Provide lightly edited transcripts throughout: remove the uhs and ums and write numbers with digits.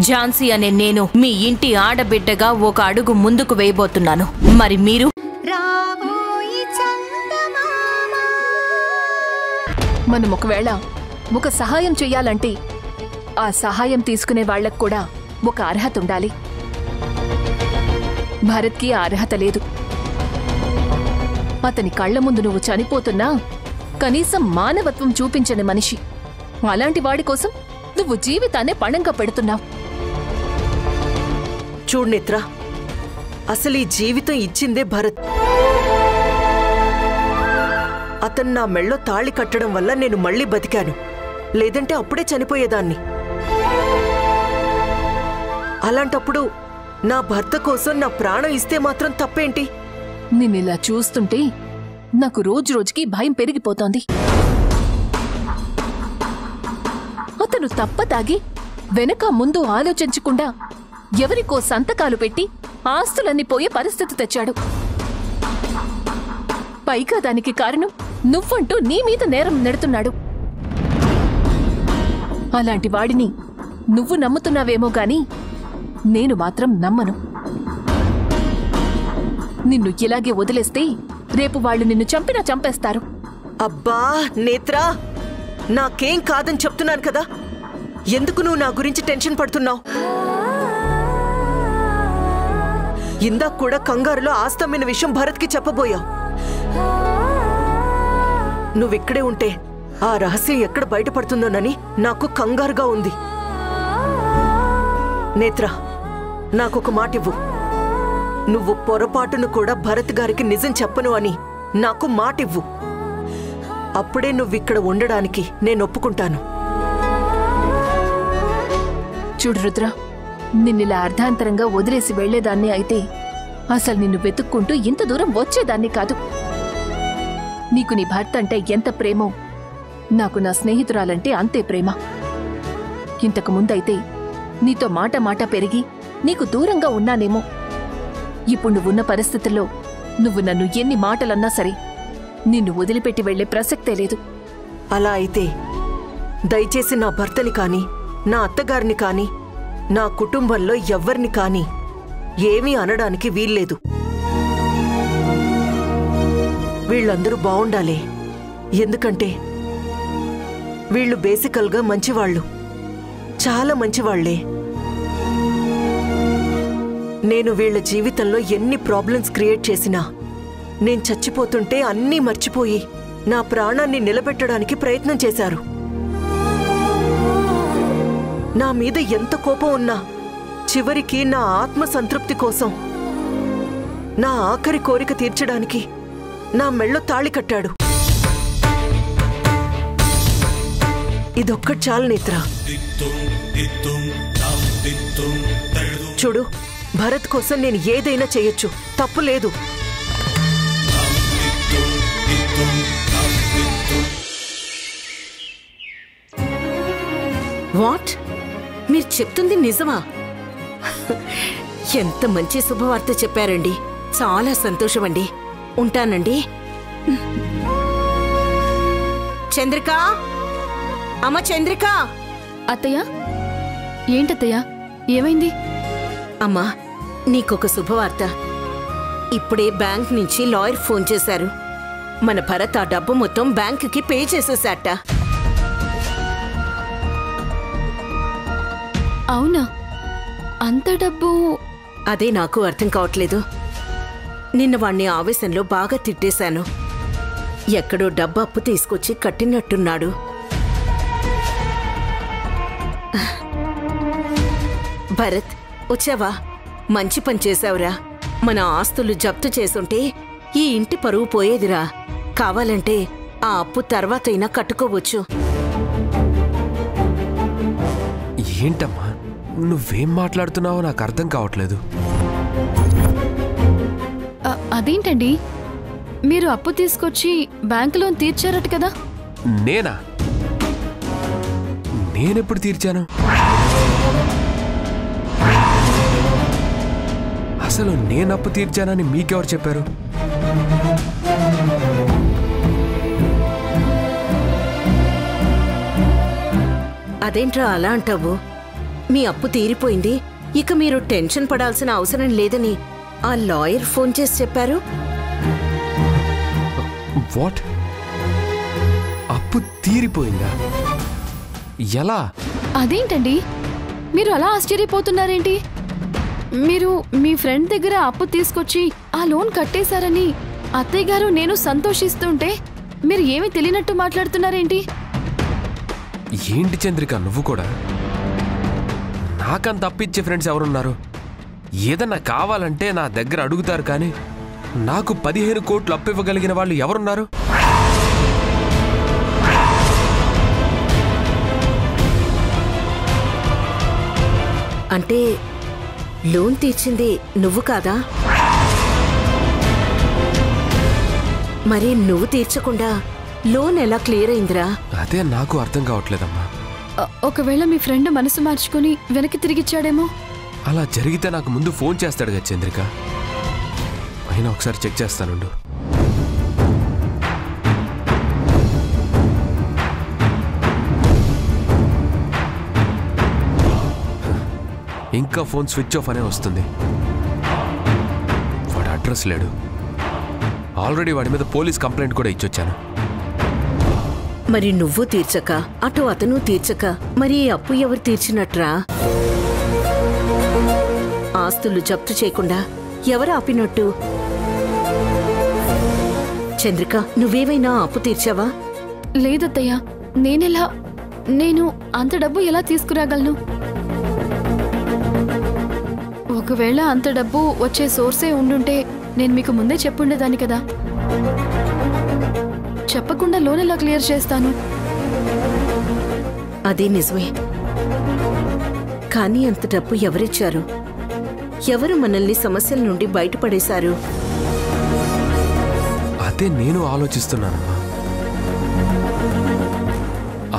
ఝాన్సీ అనే నేను మీ ఇంటి ఆడబిడ్డగా ఒక అడుగు ముందుకు వేయబోతున్నాను. మరి మీరు? మనం ఒకవేళ ఒక సహాయం చెయ్యాలంటే ఆ సహాయం తీసుకునే వాళ్లకు కూడా ఒక అర్హత ఉండాలి. భరత్కి ఆ అర్హత లేదు. అతని కళ్ల ముందు నువ్వు చనిపోతున్నా కనీసం మానవత్వం చూపించని మనిషి. అలాంటి వాడి కోసం నువ్వు జీవితాన్నే పణంగా పెడుతున్నావు. చూడు నేత్ర, అసలు ఈ జీవితం ఇచ్చిందే భరత్. అతను నా మెళ్ళో తాళి కట్టడం వల్ల నేను మళ్ళీ బతికాను, లేదంటే అప్పుడే చనిపోయేదాన్ని. అలాంటప్పుడు నా భర్త కోసం నా ప్రాణం ఇస్తే మాత్రం తప్పేంటి? నిన్నిలా చూస్తుంటే నాకు రోజు రోజుకి భయం పెరిగిపోతోంది. అతను తప్పతాగి వెనక ముందు ఆలోచించకుండా ఎవరికో సంతకాలు పెట్టి ఆస్తులన్నీ పోయే పరిస్థితి తెచ్చాడు. పైగా దానికి కారణం నువ్వంటూ నీ మీద నేరం నెడుతున్నాడు. అలాంటి వాడిని నువ్వు నమ్ముతున్నావేమో గాని నేను మాత్రం నమ్మను. నిన్ను ఇలాగే వదిలేస్తే రేపు వాళ్ళు నిన్ను చంపినా చంపేస్తారు. అబ్బా నేత్రా, నాకేం కాదని చెప్తున్నాను కదా, ఎందుకు నువ్వు నా గురించి టెన్షన్ పడుతున్నావు? ఇందాక కూడా కంగారులో ఆస్తమైన విషయం భరత్కి చెప్పబోయావు. నువ్విక్కడే ఉంటే ఆ రహస్యం ఎక్కడ బయటపడుతుందోనని నాకు కంగారుగా ఉంది. నేత్ర, నాకొక మాటివ్వు. నువ్వు పొరపాటును కూడా భరత్ గారికి నిజం చెప్పను అని నాకు మాటివ్వు. అప్పుడే నువ్విక్కడ ఉండడానికి నేను ఒప్పుకుంటాను. చూడు రుద్ర, నిన్నిలా అర్ధాంతరంగా వదిలేసి వెళ్లేదాన్ని అయితే అసలు నిన్ను వెతుక్కుంటూ ఇంత దూరం వచ్చేదాన్ని కాదు. నీకు నీ భర్త అంటే ఎంత ప్రేమో నాకు నా స్నేహితురాలంటే అంతే ప్రేమ. ఇంతకు ముందైతే నీతో మాట మాట పెరిగి నీకు దూరంగా ఉన్నానేమో. ఇప్పుడు నువ్వున్న పరిస్థితుల్లో నువ్వు నన్ను ఎన్ని మాటలన్నా సరే నిన్ను వదిలిపెట్టి వెళ్లే ప్రసక్తే లేదు. అలా అయితే దయచేసి నా భర్తని కాని, నా అత్తగారిని కాని, నా కుటుంబంలో ఎవ్వరిని కాని ఏమీ అనడానికి వీల్లేదు. వీళ్ళందరూ బావుండాలి. ఎందుకంటే వీళ్ళు బేసికల్గా మంచివాళ్ళు, చాలా మంచివాళ్లే. నేను వీళ్ల జీవితంలో ఎన్ని ప్రాబ్లమ్స్ క్రియేట్ చేసినా నేను చచ్చిపోతుంటే అన్నీ మర్చిపోయి నా ప్రాణాన్ని నిలబెట్టడానికి ప్రయత్నం చేశారు. నా మీద ఎంత కోపం ఉన్నా చివరికి నా ఆత్మ సంతృప్తి కోసం, నా ఆఖరి కోరిక తీర్చడానికి నా మెళ్ళో తాళి కట్టాడు. ఇదొక్కటి చాలు నేత్ర. చూడు, భరత్ కోసం నేను ఏదైనా చెయ్యొచ్చు, తప్పు లేదు. వాట్? మీరు చెప్తుంది నిజమా? ఎంత మంచి శుభవార్త చెప్పారండి. చాలా సంతోషమండి. ఉంటానండి. చంద్రిక, అమ్మ చంద్రిక. అత్తయ్య, ఏంటత్తయ్య, ఏమైంది? అమ్మా, నీకొక శుభవార్త. ఇప్పుడే బ్యాంక్ నుంచి లాయర్ ఫోన్ చేశారు. మన భరత్ ఆ డబ్బు మొత్తం బ్యాంకుకి పే చేసేసాట. అవునా? అంత డబ్బు? అదే నాకు అర్థం కావట్లేదు. నిన్న వాణ్ణి ఆవేశంలో బాగా తిట్టేశాను. ఎక్కడో డబ్బు అప్పు తీసుకొచ్చి కట్టినట్టున్నాడు. భరత్, వచ్చావా? మంచి పని చేశావురా. మన ఆస్తులు జప్తు చేసుంటే ఈ ఇంటి పరువు పోయేదిరా. కావాలంటే ఆ అప్పు తర్వాతైనా కట్టుకోవచ్చు. ఏంటమ్మా, నువ్వేం మాట్లాడుతున్నావో నాకు అర్థం కావట్లేదు. అదేంటండి, మీరు అప్పు తీసుకొచ్చి బ్యాంకు లోన్ తీర్చారట కదా? నేనా? నేనెప్పుడు తీర్చాను? అసలు నేను అప్పు తీర్చానని మీకెవరు చెప్పారు? అదేంట్రా అలా అంటావు? మీ అప్పు తీరిపోయింది, ఇక మీరు టెన్షన్ పడాల్సిన అవసరం లేదని ఆ లాయర్ ఫోన్ చేసి చెప్పారు. వాట్? అప్పు తీరిపోయిందా? ఎలా? అదేంటండి మీరు అలా ఆశ్చర్యపోతున్నారేంటి? మీరు మీ ఫ్రెండ్ దగ్గర అప్పు తీసుకొచ్చి ఆ లోన్ కట్టేశారని అత్తయ్య గారు నేను సంతోషిస్తుంటే మీరు ఏమీ తెలియనట్టు మాట్లాడుతున్నారేంటి? ఏంటి చంద్రిక నువ్వు కూడా? నాకంత అప్పిచ్చే ఫ్రెండ్స్ ఎవరున్నారు? ఏదన్నా కావాలంటే నా దగ్గర అడుగుతారు, కానీ నాకు 15 కోట్లు అప్పు ఇవ్వగలిగిన వాళ్ళు ఎవరున్నారు? అంటే లోన్ తీర్చింది నువ్వు కాదా? మరి నువ్వు తీర్చకుండా లోన్ ఎలా క్లియర్ అయిందిరా? అదే నాకు అర్థం కావట్లేదమ్మా. ఒకవేళ మీ ఫ్రెండ్ మనసు మార్చుకుని వెనక్కి తిరిగిచ్చాడేమో. అలా జరిగితే నాకు ముందు ఫోన్ చేస్తాడు కదా చంద్రిక. అయినా ఒకసారి చెక్ చేస్తానుండు. ఇంకా ఫోన్ స్విచ్ ఆఫ్ అనే వస్తుంది. వాడు అడ్రస్ లేడు. ఆల్రెడీ వాడి మీద పోలీస్ కంప్లైంట్ కూడా ఇచ్చొచ్చాను. మరి నువ్వు తీర్చక అటు అతను తీర్చక మరి ఈ అప్పు ఎవరు తీర్చినట్రా? ఆస్తులు జప్తు చేయకుండా ఎవరు ఆపినట్టు? చంద్రిక, నువ్వేమైనా అప్పు తీర్చావా? లేదత్తయ్య, నేను అంత డబ్బు ఎలా తీసుకురాగలను? ఒకవేళ అంత డబ్బు వచ్చే సోర్సే ఉండుంటే నేను మీకు ముందే చెప్పుండేదాన్ని కదా. చెప్పకుండా లోన్ ఎలా క్లియర్ చేస్తాను? అదే నిజమే. కానీ అంత డబ్బు ఎవరిచ్చారు? ఎవరు మనల్ని సమస్యల నుండి బయటపడేశారు? అదే నేను ఆలోచిస్తున్నానమ్మా.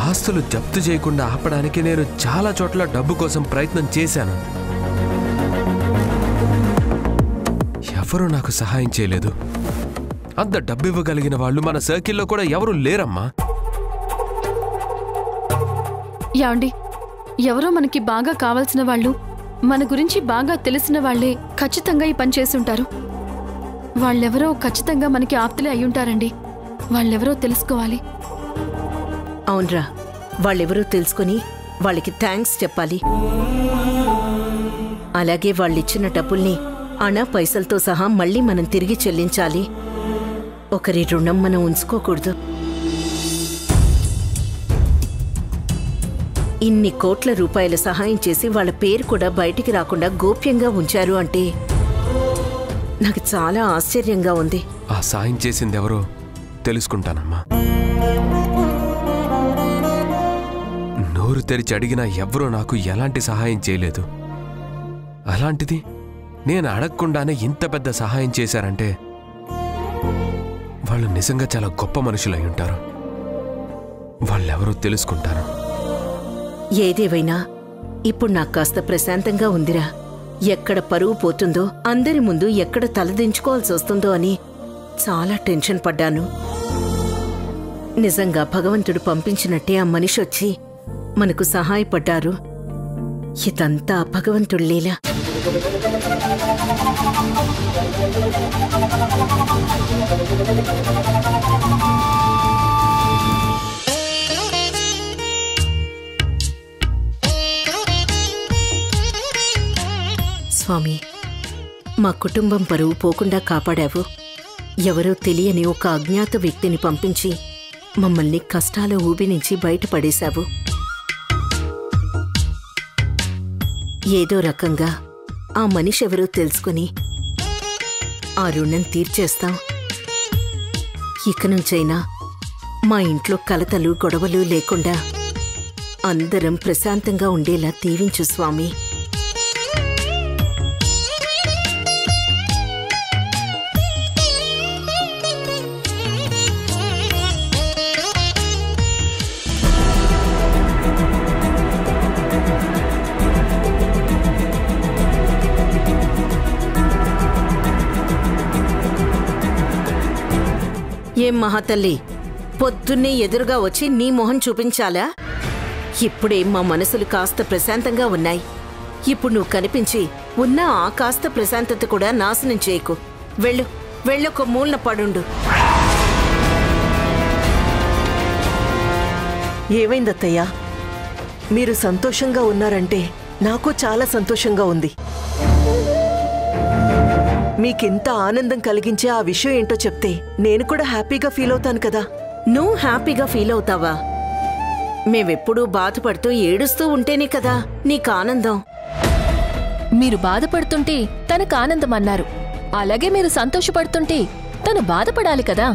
ఆస్తులు జప్తు చేయకుండా ఆపడానికి నేను చాలా చోట్ల డబ్బు కోసం ప్రయత్నం చేశాను. ఎవరూ నాకు సహాయం చేయలేదు. అంత డబ్బు ఇవ్వగలిగిన వాళ్ళు మన సర్కిల్లో కూడా ఎవరూ లేరమ్మా. యాండి, ఎవరో మనకి బాగా కావాల్సిన వాళ్ళు, మన గురించి బాగా తెలిసిన వాళ్లే ఖచ్చితంగా ఈ పని చేసుంటారు. వాళ్ళెవరో ఖచ్చితంగా మనకి ఆప్తులే అయ్యుంటారండి. వాళ్ళెవరో తెలుసుకోవాలి. అవునరా, వాళ్ళెవరో తెలుసుకుని వాళ్ళకి థ్యాంక్స్ చెప్పాలి. అలాగే వాళ్ళిచ్చిన డబ్బుల్ని అణా పైసలతో సహా మళ్ళీ మనం తిరిగి చెల్లించాలి. ఒకరి రుణం మనం ఉంచుకోకూడదు. ఇన్ని కోట్ల రూపాయల సహాయం చేసి వాళ్ళ పేరు కూడా బయటికి రాకుండా గోప్యంగా ఉంచారు అంటే నాకు చాలా ఆశ్చర్యంగా ఉంది. ఆ సాయం చేసిందెవరో తెలుసుకుంటానమ్మా. నోరు తెరిచి అడిగినా ఎవరూ నాకు ఎలాంటి సహాయం చేయలేదు. అలాంటిది నేను అడగకుండానే ఇంత పెద్ద సహాయం చేశారంటే వాళ్ళు నిజంగా చాలా గొప్ప మనుషులై ఉంటారు. వాళ్ళెవరో తెలుసుకుంటాను. ఏదేవైనా ఇప్పుడు నాకు కాస్త ప్రశాంతంగా ఉందిరా. ఎక్కడ పరువు పోతుందో, అందరి ముందు ఎక్కడ తలదించుకోవాల్సి వస్తుందో అని చాలా టెన్షన్ పడ్డాను. నిజంగా భగవంతుడు పంపించినట్టే ఆ మనిషి వచ్చి మనకు సహాయపడ్డారు. ఇదంతా భగవంతుడి లీల. స్వామి, మా కుటుంబం పరువు పోకుండా కాపాడావు. ఎవరో తెలియని ఒక అజ్ఞాత వ్యక్తిని పంపించి మమ్మల్ని కష్టాల ఊబి నుంచి బయటపడేశావు. ఏదో రకంగా ఆ మనిషి ఎవరో తెలుసుకుని ఆ రుణం తీర్చేస్తాం. ఇక నుంచైనా మా ఇంట్లో కలతలు గొడవలు లేకుండా అందరం ప్రశాంతంగా ఉండేలా దీవించు స్వామి. ఏం మహాతల్లి, పొద్దున్నే ఎదురుగా వచ్చి నీ మొహం చూపించాలా? ఇప్పుడే మా మనసులు కాస్త ప్రశాంతంగా ఉన్నాయి. ఇప్పుడు నువ్వు కనిపించి ఉన్న ఆ కాస్త ప్రశాంతత కూడా నాశనం చేయకు. వెళ్ళు, వెళ్ళొక మూలన పడుండు. ఏమైందత్తయ్యా? మీరు సంతోషంగా ఉన్నారంటే నాకు చాలా సంతోషంగా ఉంది. మీకింత ఆనందం కలిగించే ఆ విషయం ఏంటో చెప్తే నేను కూడా హ్యాపీగా ఫీల్ అవుతాను కదా. నువ్వు హ్యాపీగా ఫీల్ అవుతావా? మేమెప్పుడూ బాధపడుతూ ఏడుస్తూ ఉంటేనే కదా నీకు ఆనందం. మీరు బాధపడుతుంటే తనకు ఆనందం అన్నారు, అలాగే మీరు సంతోషపడుతుంటే తను బాధపడాలి కదా.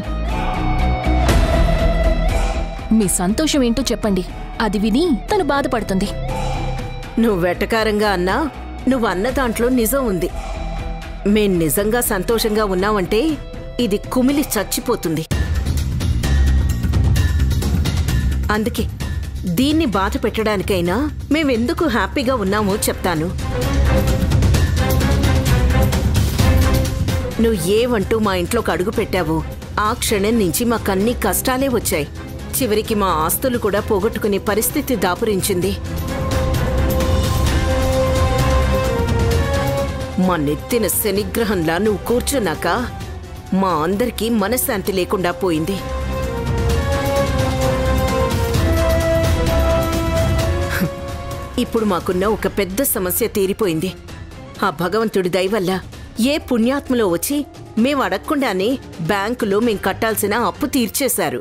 మీ సంతోషం ఏంటో చెప్పండి, అది విని తను బాధపడుతుంది. నువ్వు వెటకారంగా అన్నా నువ్వు అన్న దాంట్లో నిజం ఉంది. మేం నిజంగా సంతోషంగా ఉన్నావంటే ఇది కుమిలి చచ్చిపోతుంది. అందుకే దీన్ని బాధ పెట్టడానికైనా మేమెందుకు హ్యాపీగా ఉన్నామో చెప్తాను. నువ్వు ఏవంటూ మా ఇంట్లోకి అడుగు పెట్టావో ఆ క్షణం నుంచి మాకన్నీ కష్టాలే వచ్చాయి. చివరికి మా ఆస్తులు కూడా పోగొట్టుకునే పరిస్థితి దాపురించింది. మా నెత్తిన శనిగ్రహంలా నువ్వు కూర్చున్నాక మా అందరికీ మనశ్శాంతి లేకుండా పోయింది. ఇప్పుడు మాకున్న ఒక పెద్ద సమస్య తీరిపోయింది. ఆ భగవంతుడి దయ వల్ల ఏ పుణ్యాత్మలో వచ్చి మేం అడగకుండానే బ్యాంకులో మేం కట్టాల్సిన అప్పు తీర్చేశారు.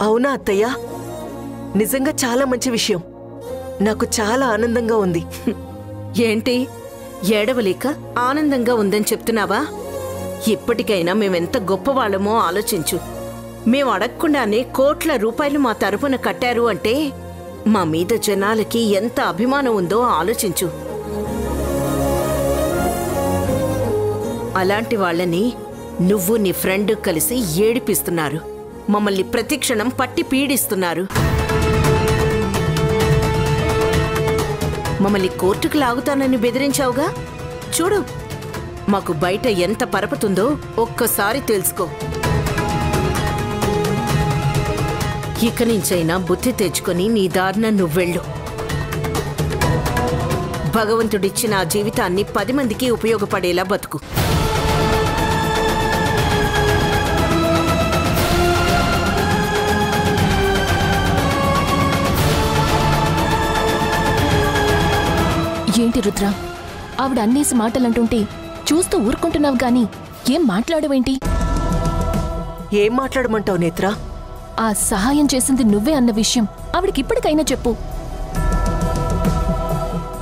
అవునా అత్తయ్యా? నిజంగా చాలా మంచి విషయం. నాకు చాలా ఆనందంగా ఉంది. ఏంటి ఏడవలేక ఆనందంగా ఉందని చెప్తున్నావా? ఇప్పటికైనా మేమెంత గొప్పవాళ్ళమో ఆలోచించు. మేం అడగకుండానే కోట్ల రూపాయలు మా తరపున కట్టారు అంటే మా మీద జనాలకి ఎంత అభిమానం ఉందో ఆలోచించు. అలాంటి వాళ్ళని నువ్వు నీ ఫ్రెండ్ కలిసి ఏడిపిస్తున్నారు. మమ్మల్ని ప్రతిక్షణం పట్టి పీడిస్తున్నారు. మమ్మల్ని కోర్టుకు లాగుతానని బెదిరించావుగా. చూడు, మాకు బయట ఎంత పరపతుందో ఒక్కసారి తెలుసుకో. ఇక నుంచైనా బుద్ధి తెచ్చుకొని నీ దారిన నువ్వెళ్ళు. భగవంతుడిచ్చిన ఆ జీవితాన్ని 10 మందికి ఉపయోగపడేలా బతుకు. ఏంటి రుద్ర, ఆవిడ అన్నేసి మాటలంటుంటే చూస్తూ ఊరుకుంటున్నావు గాని ఏం మాట్లాడవేంటి? ఏం మాట్లాడమంటావు నేత్ర? ఆ సహాయం చేసింది నువ్వే అన్న విషయం ఆవిడకిప్పటికైనా చెప్పు.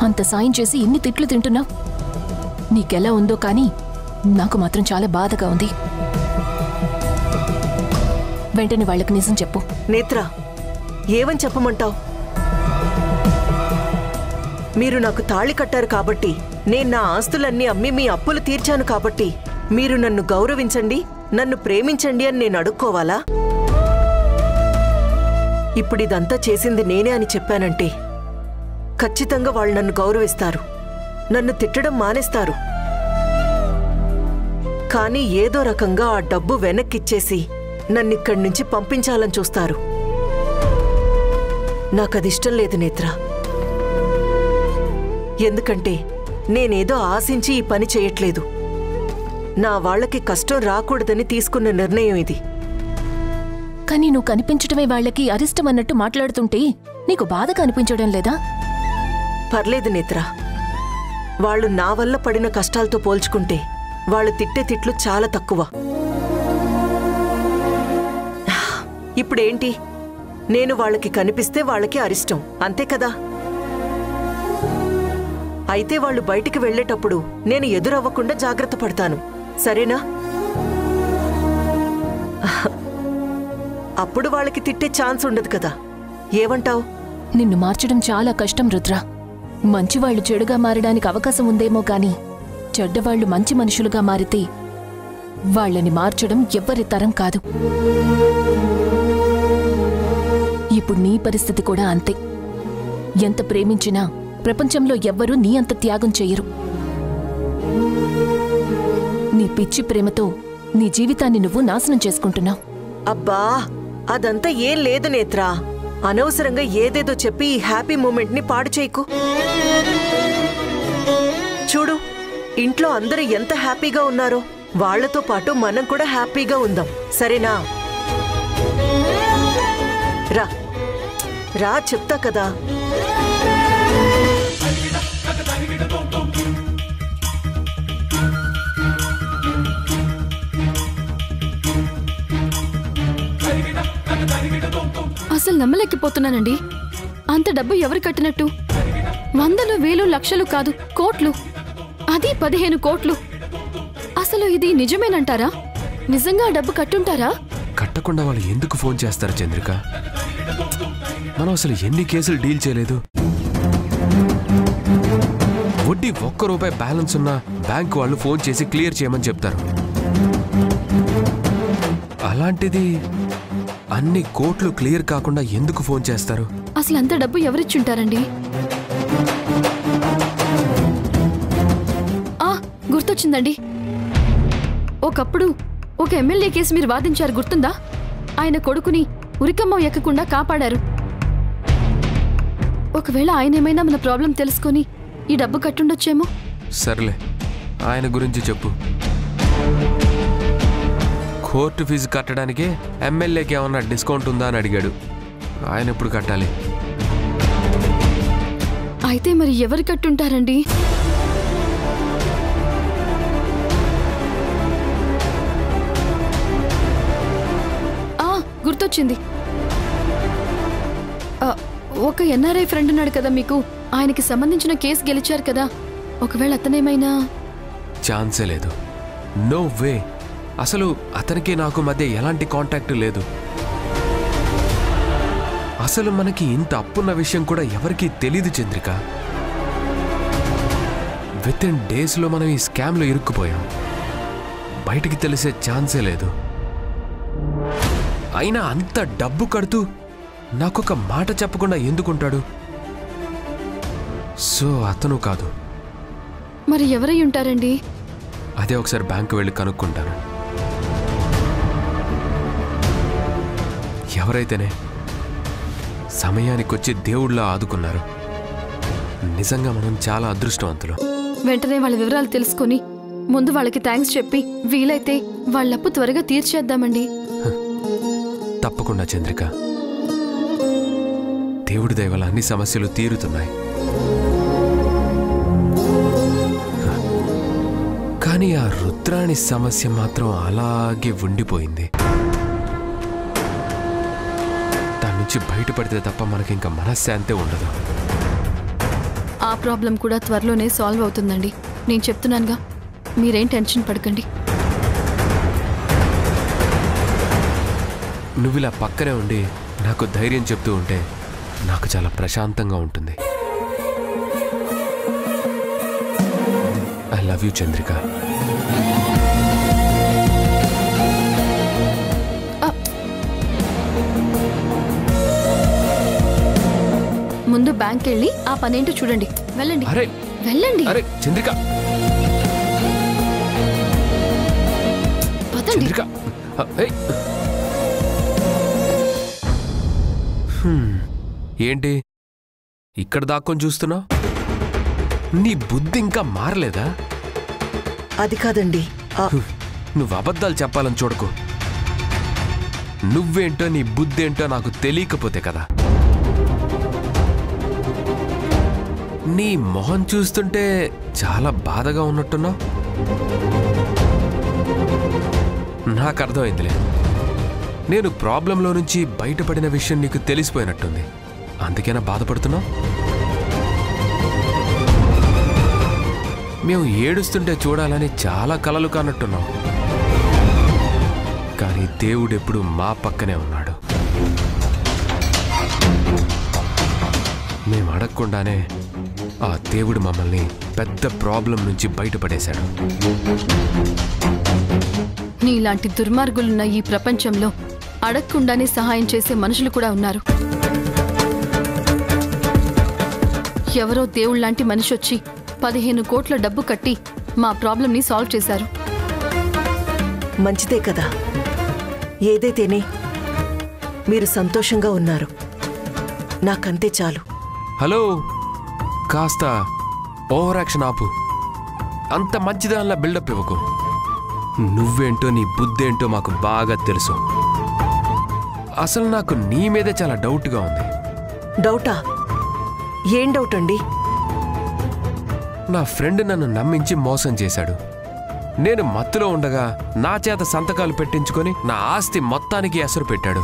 అంత సాయం చేసి ఇన్ని తిట్లు తింటున్నావు. నీకెలా ఉందో కానీ నాకు మాత్రం చాలా బాధగా ఉంది. వెంటనే వాళ్ళకి నిజం చెప్పు. నేత్ర, ఏమని చెప్పమంటావు? మీరు నాకు తాళి కట్టారు కాబట్టి, నేను నా ఆస్తులన్నీ అమ్మి మీ అప్పులు తీర్చాను కాబట్టి మీరు నన్ను గౌరవించండి, నన్ను ప్రేమించండి అని నేను అడుక్కోవాలా? ఇప్పుడిదంతా చేసింది నేనే అని చెప్పానంటే ఖచ్చితంగా వాళ్ళు నన్ను గౌరవిస్తారు, నన్ను తిట్టడం మానేస్తారు. కానీ ఏదో రకంగా ఆ డబ్బు వెనక్కిచ్చేసి నన్నిక్కడి నుంచి పంపించాలని చూస్తారు. నాకదిష్టం లేదు నేత్ర. ఎందుకంటే నేనేదో ఆశించి ఈ పని చేయట్లేదు. నా వాళ్లకి కష్టం రాకూడదని తీసుకున్న నిర్ణయం ఇది. కానీ నువ్వు కనిపించటమే వాళ్ళకి అరిష్టం అన్నట్టు మాట్లాడుతుంటే నీకు బాధగా అనిపించడం లేదా? పర్లేదు నేత్ర, వాళ్ళు నా వల్ల పడిన కష్టాలతో పోల్చుకుంటే వాళ్ళు తిట్టే తిట్లు చాలా తక్కువ. ఇప్పుడేంటి, నేను వాళ్ళకి కనిపిస్తే వాళ్ళకి అరిష్టం, అంతే కదా? అయితే వాళ్ళు బయటికి వెళ్లేటప్పుడు నేను ఎదురవ్వకుండా జాగ్రత్త పడతాను, సరేనా? అప్పుడు వాళ్ళకి తిట్టే ఛాన్స్ ఉండదు కదా. ఏమంటావు? నిన్ను మార్చడం చాలా కష్టం రుద్ర. మంచివాళ్లు చెడుగా మారడానికి అవకాశం ఉందేమో కాని చెడ్డవాళ్లు మంచి మనుషులుగా మారితే వాళ్ళని మార్చడం ఎవ్వరి తరం కాదు. ఇప్పుడు నీ పరిస్థితి కూడా అంతే. ఎంత ప్రేమించినా ప్రపంచంలో ఎవ్వరూ నీ అంత త్యాగం చెయ్యరు. నీ పిచ్చి ప్రేమతో నీ జీవితాన్ని నువ్వు నాశనం చేసుకుంటున్నావు. అబ్బా అదంతా ఏం లేదు నేత్రా. అనవసరంగా ఏదేదో చెప్పి ఈ హ్యాపీ మూమెంట్ ని పాడు చేయకు. చూడు, ఇంట్లో అందరూ ఎంత హ్యాపీగా ఉన్నారో వాళ్లతో పాటు మనం కూడా హ్యాపీగా ఉందాం, సరేనా? రా రా చెప్తా కదా. అసలు నమ్మలేకపోతున్నానండి. అంత డబ్బు ఎవరు కట్టినట్టు? వందలు, వేలు, లక్షలు కాదు, కోట్లు. అది 15 కోట్లు. అసలు ఇది నిజమేనంటారా? నిజంగా డబ్బు కట్టుంటారా? కట్టకుండా వాళ్ళు ఎందుకు ఫోన్ చేస్తారు చంద్రిక? మనం అసలు ఎన్ని కేసులు డీల్ చేయలేదు. వడ్డీ 1 రూపాయి బ్యాలెన్స్ ఉన్న బ్యాంక్ వాళ్ళు ఫోన్ చేసి క్లియర్ చేయమని చెప్తారు. అలాంటిది అన్ని కోట్లు క్లియర్ కాకుండా ఎందుకు ఫోన్ చేస్తారు? అసలు అంత డబ్బు ఎవరిచ్చుంటారండి? గుర్తొచ్చిందండి. ఒకప్పుడు ఒక ఎమ్మెల్యే కేసు మీరు వాదించారు, గుర్తుందా? ఆయన కొడుకుని ఉరికమ్మం ఎక్కకుండా కాపాడారు. ఒకవేళ ఆయన ఏమైనా మన ప్రాబ్లం తెలుసుకొని ఈ డబ్బు కట్టుండొచ్చేమో. సర్లే, ఆయన గురించి చెప్పు. కోర్టు ఫీజు కట్టడానికే ఎమ్మెల్యేకి ఏమన్నా డిస్కౌంట్ ఉందా అని అడిగాడు. ఆయన ఎప్పుడు కట్టాలి? అయితే మరి ఎవరు కట్టుంటారండి? గుర్తొచ్చింది. ఒక ఎన్ఆర్ఐ ఫ్రెండ్ ఉన్నాడు కదా మీకు, ఆయనకి సంబంధించిన కేసు గెలిచారు కదా. ఒకవేళ అతనేమైనా? ఛాన్సే లేదు. No way. అసలు అతనికి నాకు మధ్య ఎలాంటి కాంటాక్ట్ లేదు. అసలు మనకి ఇంత అప్పున్న విషయం కూడా ఎవరికీ తెలీదు చంద్రిక. విత్ ఇన్ డేస్లో మనం ఈ స్కామ్లో ఇరుక్కుపోయాం. బయటికి తెలిసే ఛాన్సే లేదు. అయినా అంత డబ్బు కడుతూ నాకొక మాట చెప్పకుండా ఎందుకుంటాడు? సో అతను కాదు. మరి ఎవరై ఉంటారండి? అదే ఒకసారి బ్యాంకు వెళ్ళి కనుక్కుంటాను. ఎవరైతేనే సమయానికొచ్చి దేవుళ్ళ ఆదుకున్నారు. నిజంగా మనం చాలా అదృష్టవంతులు. వెంటనే వాళ్ళ వివరాలు తెలుసుకొని ముందు వాళ్ళకి థ్యాంక్స్ చెప్పి వీలైతే వాళ్ళప్పు త్వరగా తీర్చేద్దామండి. తప్పకుండా చంద్రిక. దేవుడి దయ వల్ల అన్ని సమస్యలు తీరుతున్నాయి. కానీ ఆ రుద్రాణి సమస్య మాత్రం అలాగే ఉండిపోయింది. దాని నుంచి బయటపడితే తప్ప మనకింక మనశ్శాంతే ఉండదు. ఆ ప్రాబ్లం కూడా త్వరలోనే సాల్వ్ అవుతుందండి. నేను చెప్తున్నానుగా, మీరేం టెన్షన్ పడకండి. నువ్విలా పక్కనే ఉండి నాకు ధైర్యం చెప్తూ ఉంటే నాకు చాలా ప్రశాంతంగా ఉంటుంది. I love you Chandrika. ముందు బ్యాంక్ వెళ్ళి ఆ పనేంటో చూడండి. వెళ్ళండి. అరే వెళ్ళండి. అరే చంద్రిక, చంద్రిక. ఏంటి ఇక్కడ దాక్కొని చూస్తున్నావు? నీ బుద్ధి ఇంకా మారలేదా? అది కాదండి. నువ్వు అబద్ధాలు చెప్పాలని చూడకు. నువ్వేంటో నీ బుద్ధి ఏంటో నాకు తెలియకపోతే కదా. నీ మొహం చూస్తుంటే చాలా బాధగా ఉన్నట్టున్నావు. నాకు అర్థమైందిలే. నేను ప్రాబ్లంలో నుంచి బయటపడిన విషయం నీకు తెలిసిపోయినట్టుంది. అందుకేనా బాధపడుతున్నావు? మేము ఏడుస్తుంటే చూడాలని చాలా కలలు కానట్టున్నావు. కానీ దేవుడెప్పుడు మా పక్కనే ఉన్నాడు. మేము అడగకుండానే ఆ దేవుడు మమ్మల్ని పెద్ద ప్రాబ్లం నుంచి బయటపడేశాడు. నీలాంటి దుర్మార్గులున్న ఈ ప్రపంచంలో అడగకుండానే సహాయం చేసే మనుషులు కూడా ఉన్నారు. ఎవరో దేవుళ్లాంటి మనిషి వచ్చి 15 కోట్ల డబ్బు కట్టి మా ప్రాబ్లంని సాల్వ్ చేశారు. మంచిదే కదా. ఏదైతేనే మీరు సంతోషంగా ఉన్నారు. నాకంతే చాలు. హలో, కాస్త ఓవర్ యాక్షన్ ఆపు. అంత మంచిదానిలా బిల్డప్ ఇవ్వకు. నువ్వేంటో నీ బుద్ధేంటో మాకు బాగా తెలుసు. అసలు నాకు నీ మీదే చాలా డౌట్గా ఉంది. డౌటా? ఏం డౌట్ అండి? నా ఫ్రెండ్ నన్ను నమ్మించి మోసం చేశాడు. నేను మత్తులో ఉండగా నా చేత సంతకాలు పెట్టించుకొని నా ఆస్తి మొత్తానికి ఎసరు పెట్టాడు.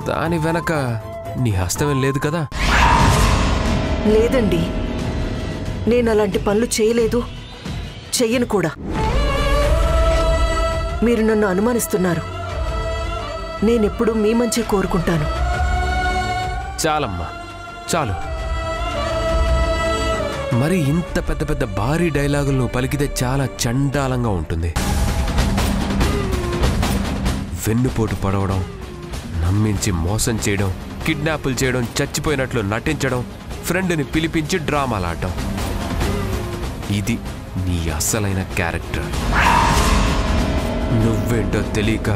దాని వెనక నీ హస్తమేం లేదు కదా? లేదండి, నేను అలాంటి పనులు చేయలేదు, చెయ్యను కూడా. మీరు నన్ను అనుమానిస్తున్నారు. నేనెప్పుడూ మీ మంచే కోరుకుంటాను. చాలమ్మా, చాలు. మరి ఇంత పెద్ద పెద్ద భారీ డైలాగులను పలికితే చాలా చండాలంగా ఉంటుంది. వెన్నుపోటు పడవడం, నమ్మించి మోసం చేయడం, కిడ్నాపులు చేయడం, చచ్చిపోయినట్లు నటించడం, ఫ్రెండ్ని పిలిపించి డ్రామాలాడటం, ఇది నీ అసలైన క్యారెక్టర్. నువ్వేంటో తెలియక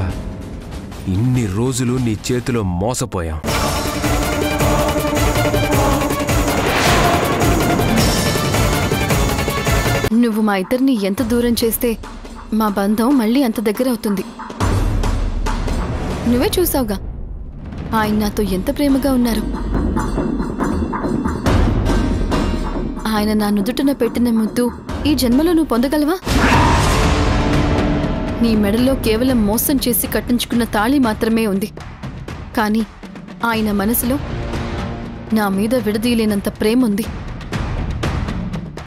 ఇన్ని రోజులు నీ చేతిలో మోసపోయాం. నువ్వు మా ఇద్దరిని ఎంత దూరం చేస్తే మా బంధం మళ్ళీ అంత దగ్గర అవుతుంది. నువ్వే చూసావుగా ఆయన నాతో ఎంత ప్రేమగా ఉన్నారు. ఆయన నా నుదుటన పెట్టిన ముద్దు ఈ జన్మలో నువ్వు పొందగలవా? నీ మెడలో కేవలం మోసం చేసి కట్టించుకున్న తాళి మాత్రమే ఉంది. కానీ ఆయన మనసులో నా మీద విడదీయలేనంత ప్రేమ ఉంది.